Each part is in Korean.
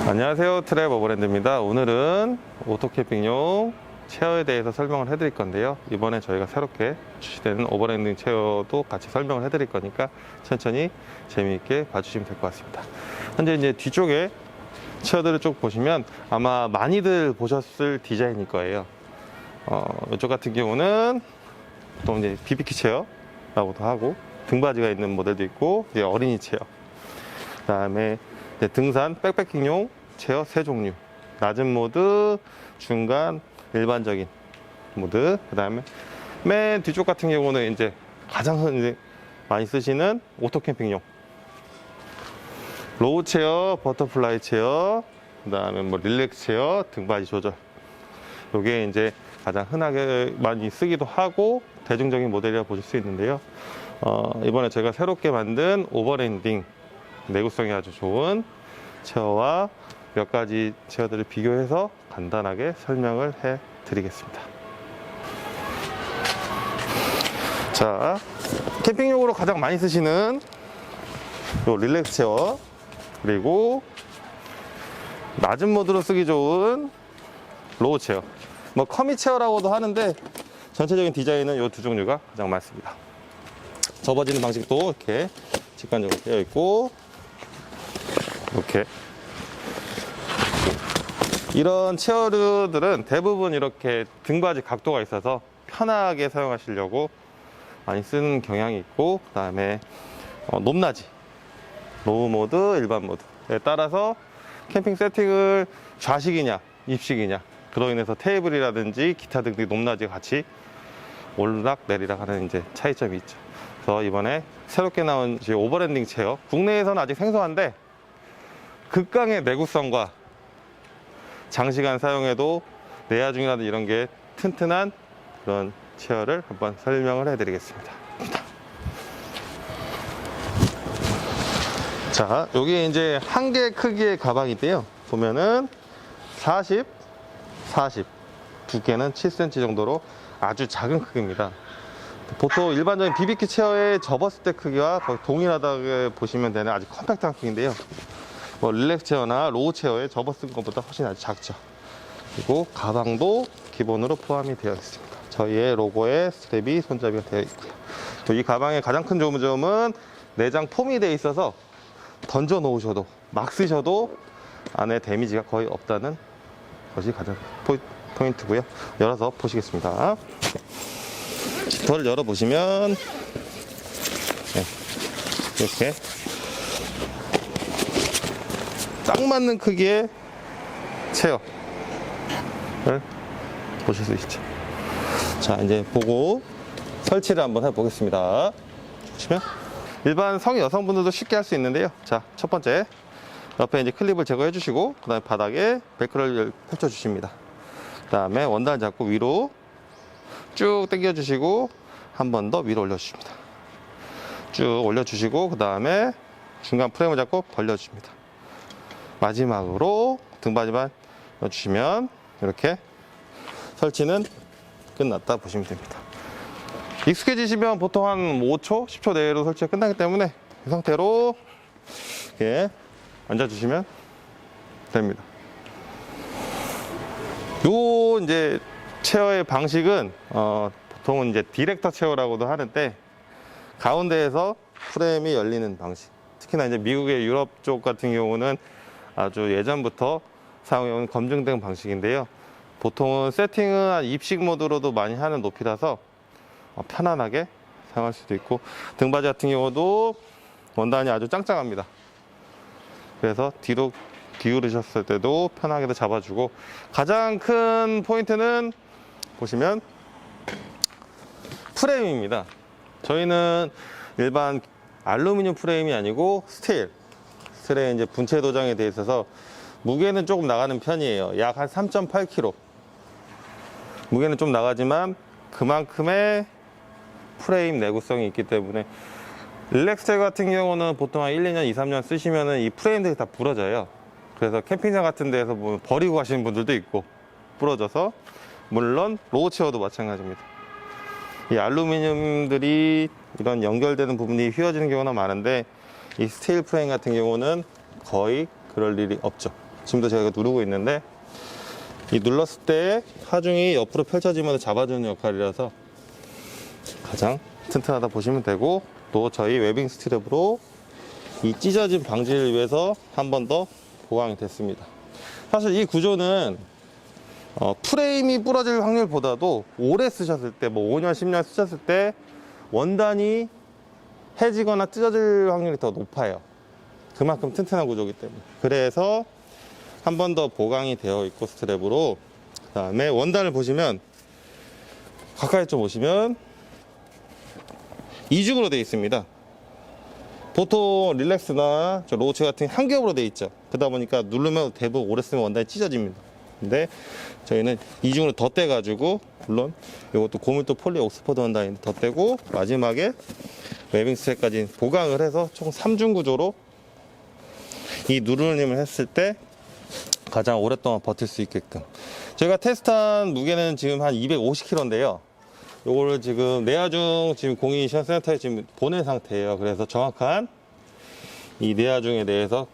안녕하세요, 트랩어버랜드입니다. 오늘은 오토캠핑용 체어에 대해서 설명을 해드릴 건데요. 이번에 저희가 새롭게 출시되는 오버랜딩 체어도 같이 설명을 해드릴 거니까 천천히 재미있게 봐주시면 될 것 같습니다. 현재 이제 뒤쪽에 체어들을 쭉 보시면 아마 많이들 보셨을 디자인일 거예요. 이쪽 같은 경우는 보통 이제 BBQ 체어라고도 하고 등받이가 있는 모델도 있고 이제 어린이 체어, 그 다음에 등산 백패킹용 체어 세 종류, 낮은 모드, 중간, 일반적인 모드, 그 다음에 맨 뒤쪽 같은 경우는 이제 가장 흔히 많이 쓰시는 오토 캠핑용 로우 체어, 버터플라이 체어, 그 다음에 뭐 릴렉스 체어, 등받이 조절, 요게 이제 가장 흔하게 많이 쓰기도 하고 대중적인 모델이라 보실 수 있는데요. 이번에 저희가 새롭게 만든 오버랜딩 내구성이 아주 좋은 체어와 몇 가지 체어들을 비교해서 간단하게 설명을 해 드리겠습니다. 자, 캠핑용으로 가장 많이 쓰시는 요 릴렉스 체어, 그리고 낮은 모드로 쓰기 좋은 로우 체어, 뭐 커미 체어라고도 하는데 전체적인 디자인은 요 두 종류가 가장 많습니다. 접어지는 방식도 이렇게 직관적으로 되어 있고, 이렇게 이런 체어들은 대부분 이렇게 등받이 각도가 있어서 편하게 사용하시려고 많이 쓰는 경향이 있고, 그 다음에 높낮이, 로우 모드, 일반 모드에 따라서 캠핑 세팅을 좌식이냐 입식이냐, 그로 인해서 테이블이라든지 기타 등등 높낮이가 같이 오르락 내리락 하는 이제 차이점이 있죠. 그래서 이번에 새롭게 나온 오버랜딩 체어, 국내에서는 아직 생소한데 극강의 내구성과 장시간 사용해도 내야중이라든지 이런 게 튼튼한 그런 체어를 한번 설명을 해 드리겠습니다. 자, 여기 이제 한 개 크기의 가방인데요. 보면은 40, 40, 두께는 7cm 정도로 아주 작은 크기입니다. 보통 일반적인 BBQ 체어에 접었을 때 크기와 거의 동일하다고 보시면 되는 아주 컴팩트한 크기인데요. 뭐 릴렉스 체어나 로우 체어에 접었을 것보다 훨씬 아주 작죠. 그리고 가방도 기본으로 포함이 되어 있습니다. 저희의 로고에 스트랩이 손잡이가 되어 있고요. 또 이 가방의 가장 큰 좋은 점은 내장 폼이 되어 있어서 던져 놓으셔도 막 쓰셔도 안에 데미지가 거의 없다는 것이 가장 포인트고요. 열어서 보시겠습니다. 지퍼를 열어 보시면 이렇게 딱 맞는 크기의 체어를 보실 수 있죠. 자, 이제 보고 설치를 한번 해보겠습니다. 보시면 일반 성인 여성분들도 쉽게 할 수 있는데요. 자, 첫 번째 옆에 이제 클립을 제거해 주시고, 그 다음에 바닥에 벨크로를 펼쳐 주십니다. 그 다음에 원단 잡고 위로 쭉 당겨 주시고 한 번 더 위로 올려 주십니다. 쭉 올려 주시고, 그 다음에 중간 프레임을 잡고 벌려 주십니다. 마지막으로 등받이만 넣어주시면 이렇게 설치는 끝났다 보시면 됩니다. 익숙해지시면 보통 한 5초, 10초 내로 설치가 끝나기 때문에 이 상태로 이렇게 앉아주시면 됩니다. 요 이제 체어의 방식은 보통은 이제 디렉터 체어라고도 하는데 가운데에서 프레임이 열리는 방식. 특히나 이제 미국의 유럽 쪽 같은 경우는 아주 예전부터 사용해온 검증된 방식인데요. 보통은 세팅은 한 입식 모드로도 많이 하는 높이라서 편안하게 사용할 수도 있고, 등받이 같은 경우도 원단이 아주 짱짱합니다. 그래서 뒤로 기울이셨을 때도 편하게 잡아주고, 가장 큰 포인트는 보시면 프레임입니다. 저희는 일반 알루미늄 프레임이 아니고 스틸에 이제 분체 도장이 되어 있어서 무게는 조금 나가는 편이에요. 약 한 3.8kg. 무게는 좀 나가지만 그만큼의 프레임 내구성이 있기 때문에 릴렉스 같은 경우는 보통 한 1, 2년, 2, 3년 쓰시면은 이 프레임들이 다 부러져요. 그래서 캠핑장 같은 데서 보면 버리고 가시는 분들도 있고 부러져서, 물론 로우 체어도 마찬가지입니다. 이 알루미늄들이 이런 연결되는 부분이 휘어지는 경우가 많은데 이 스테일 프레임 같은 경우는 거의 그럴 일이 없죠. 지금도 제가 이거 누르고 있는데, 이 눌렀을 때 하중이 옆으로 펼쳐지면서 잡아주는 역할이라서 가장 튼튼하다 보시면 되고, 또 저희 웨빙 스트랩으로 이 찢어짐 방지를 위해서 한 번 더 보강이 됐습니다. 사실 이 구조는 프레임이 부러질 확률보다도 오래 쓰셨을 때, 뭐 5년, 10년 쓰셨을 때 원단이 해지거나 찢어질 확률이 더 높아요. 그만큼 튼튼한 구조이기 때문에. 그래서 한 번 더 보강이 되어 있고, 스트랩으로. 그 다음에 원단을 보시면, 가까이 좀 오시면 이중으로 되어 있습니다. 보통 릴렉스나 로우체 같은 한 겹으로 되어 있죠. 그러다 보니까 누르면 대부분 오래 쓰면 원단이 찢어집니다. 근데 저희는 이중으로 덧대 가지고, 물론 이것도 고밀도 폴리 옥스퍼드 원단인데 덧대고, 마지막에 웨빙 스트랩까지 보강을 해서 총 3중 구조로 이 누르님을 했을 때 가장 오랫동안 버틸 수 있게끔. 저희가 테스트한 무게는 지금 한 250kg인데요. 요거를 지금 내하중 지금 공인 시험센터에 지금 보낸 상태예요. 그래서 정확한 이 내하중에 대해서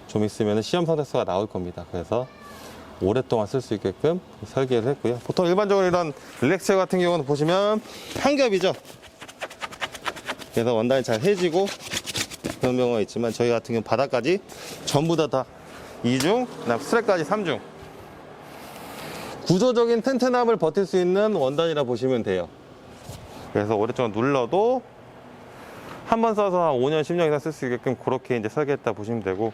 좀 있으면 시험 성적서가 나올 겁니다. 그래서 오랫동안 쓸 수 있게끔 설계를 했고요. 보통 일반적으로 이런 릴렉스 같은 경우는 보시면 한 겹이죠. 그래서 원단이 잘 해지고 그런 경우가 있지만, 저희 같은 경우는 바닥까지 전부 다 2중, 그다음 스트랩까지 3중. 구조적인 튼튼함을 버틸 수 있는 원단이라 보시면 돼요. 그래서 오랫동안 눌러도 한 번 써서 한 5년, 10년 이상 쓸 수 있게끔 그렇게 이제 설계했다 보시면 되고,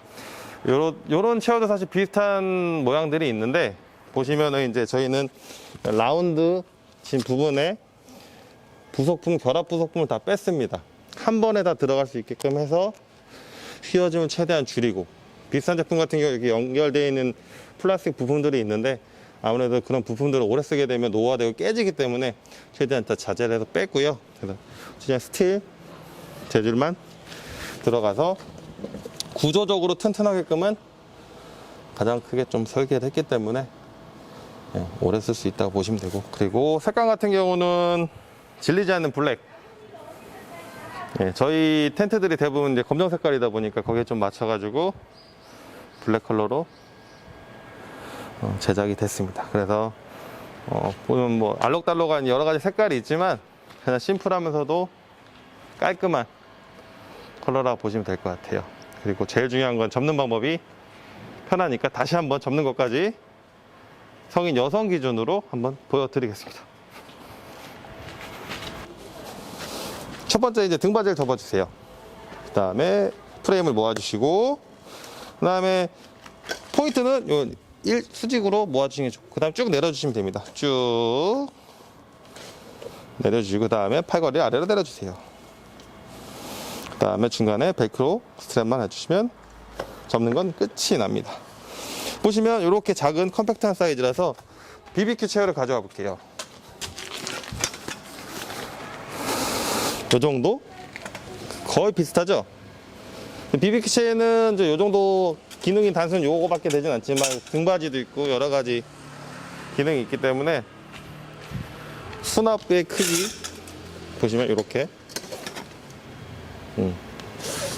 요런 체어도 사실 비슷한 모양들이 있는데, 보시면은 이제 저희는 라운드 진 부분에 부속품, 결합 부속품을 다 뺐습니다. 한 번에 다 들어갈 수 있게끔 해서 휘어짐을 최대한 줄이고, 비싼 제품 같은 경우 이렇게 연결되어 있는 플라스틱 부품들이 있는데, 아무래도 그런 부품들을 오래 쓰게 되면 노화되고 깨지기 때문에 최대한 다 자제를 해서 뺐고요. 그래서 그냥 스틸 재질만 들어가서 구조적으로 튼튼하게끔은 가장 크게 좀 설계를 했기 때문에 오래 쓸 수 있다고 보시면 되고, 그리고 색감 같은 경우는 질리지 않는 블랙. 저희 텐트들이 대부분 이제 검정 색깔이다 보니까 거기에 좀 맞춰가지고 블랙 컬러로 제작이 됐습니다. 그래서 보면 뭐 알록달록한 여러 가지 색깔이 있지만 그냥 심플하면서도 깔끔한 컬러라고 보시면 될 것 같아요. 그리고 제일 중요한 건 접는 방법이 편하니까 다시 한번 접는 것까지 성인 여성 기준으로 한번 보여드리겠습니다. 첫 번째 이제 등받이를 접어주세요. 그 다음에 프레임을 모아주시고, 그 다음에 포인트는 요 수직으로 모아주시는 게 좋고, 그 다음에 쭉 내려주시면 됩니다. 쭉 내려주시고, 그 다음에 팔걸이 아래로 내려주세요. 그 다음에 중간에 벨크로 스트랩만 해주시면 접는 건 끝이 납니다. 보시면 이렇게 작은 컴팩트한 사이즈라서 BBQ 체어를 가져와 볼게요. 이 정도? 거의 비슷하죠? BBQ 체어는 이 정도 기능이 단순히 요거밖에 되진 않지만 등받이도 있고 여러 가지 기능이 있기 때문에 수납의 크기 보시면 이렇게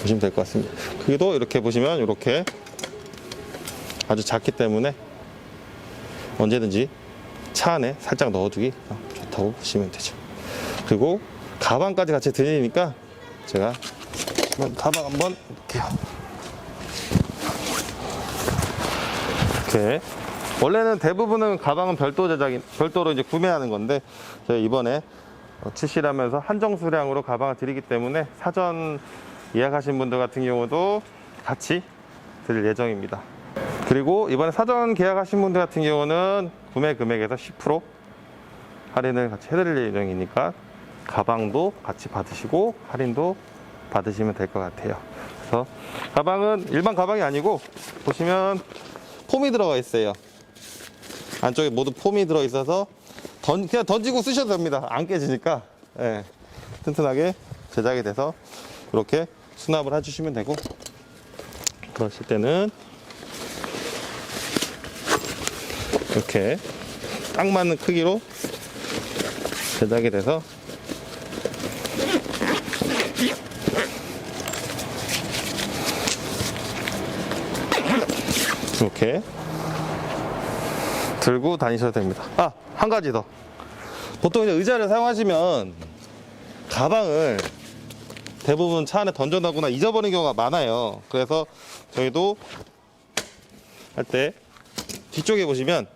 보시면 될 것 같습니다. 크기도 이렇게 보시면 이렇게 아주 작기 때문에 언제든지 차 안에 살짝 넣어두기 좋다고 보시면 되죠. 그리고 가방까지 같이 들리니까 제가 가방 한번 볼게요. 이렇게 원래는 대부분은 가방은 별도로 이제 구매하는 건데, 제가 이번에 출시를 하면서 한정 수량으로 가방을 드리기 때문에 사전 예약하신 분들 같은 경우도 같이 드릴 예정입니다. 그리고 이번에 사전 계약하신 분들 같은 경우는 구매 금액에서 10% 할인을 같이 해드릴 예정이니까 가방도 같이 받으시고 할인도 받으시면 될 것 같아요. 그래서 가방은 일반 가방이 아니고 보시면 폼이 들어가 있어요. 안쪽에 모두 폼이 들어 있어서 그냥 던지고 쓰셔도 됩니다. 안 깨지니까. 네, 튼튼하게 제작이 돼서 이렇게 수납을 해주시면 되고, 그러실 때는 이렇게 딱 맞는 크기로 제작이 돼서 이렇게 이렇게 들고 다니셔도 됩니다. 아, 한 가지 더. 보통 이제 의자를 사용하시면 가방을 대부분 차 안에 던져놓거나 잊어버리는 경우가 많아요. 그래서 저희도 할 때 뒤쪽에 보시면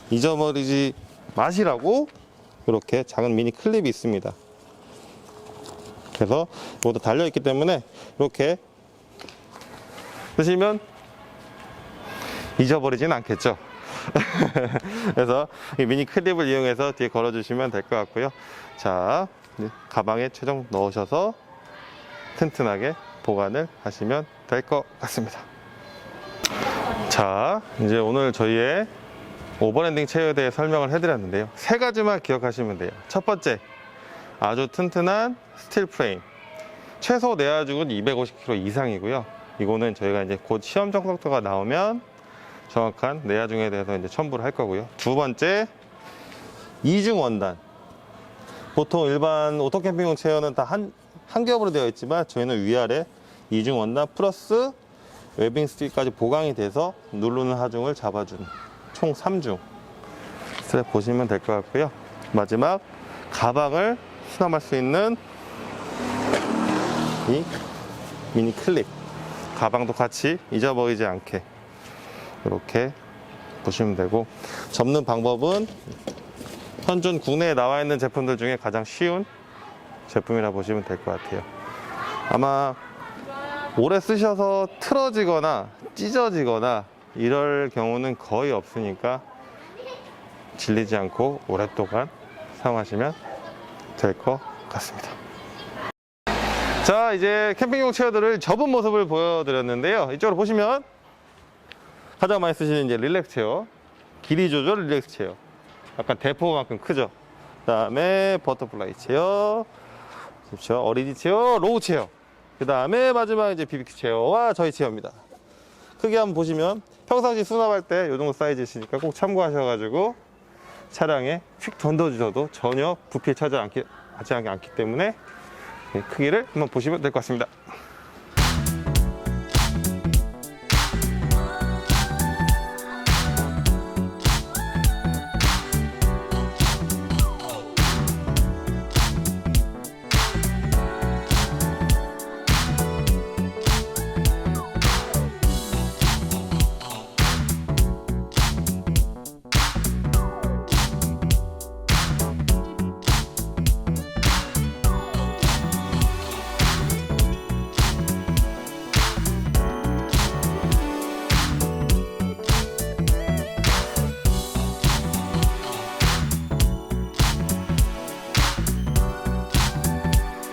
잊어버리지 마시라고 이렇게 작은 미니 클립이 있습니다. 그래서 이것도 달려있기 때문에 이렇게 쓰시면 잊어버리진 않겠죠. 그래서 이 미니 클립을 이용해서 뒤에 걸어주시면 될 것 같고요. 자, 가방에 최종 넣으셔서 튼튼하게 보관을 하시면 될 것 같습니다. 자, 이제 오늘 저희의 오버랜딩 체어에 대해 설명을 해드렸는데요. 세 가지만 기억하시면 돼요. 첫 번째, 아주 튼튼한 스틸 프레임. 최소 내하중은 250kg 이상이고요. 이거는 저희가 이제 곧 시험 정석도가 나오면 정확한 내하중에 대해서 이제 첨부를 할 거고요. 두 번째, 이중 원단. 보통 일반 오토캠핑용 체어는 다 한 겹으로 되어 있지만 저희는 위아래 이중 원단 플러스 웨빙 스틱까지 보강이 돼서 누르는 하중을 잡아주는 총 3중 스트랩 보시면 될 것 같고요. 마지막, 가방을 수납할 수 있는 이 미니 클립. 가방도 같이 잊어버리지 않게 이렇게 보시면 되고, 접는 방법은 현존 국내에 나와 있는 제품들 중에 가장 쉬운 제품이라 보시면 될 것 같아요. 아마 오래 쓰셔서 틀어지거나 찢어지거나 이럴 경우는 거의 없으니까 질리지 않고 오랫동안 사용하시면 될 것 같습니다. 자, 이제 캠핑용 체어들을 접은 모습을 보여드렸는데요. 이쪽으로 보시면 가장 많이 쓰시는 이제 릴렉스 체어, 길이 조절 릴렉스 체어. 약간 대포만큼 크죠. 그 다음에 버터플라이 체어, 그렇죠. 어린이 체어, 로우 체어. 그 다음에 마지막 이제 BBQ 체어와 저희 체어입니다. 크게 한번 보시면 평상시 수납할 때 이 정도 사이즈이시니까 꼭 참고하셔가지고 차량에 휙 던져주셔도 전혀 부피에 차지 않기 때문에 크기를 한번 보시면 될 것 같습니다.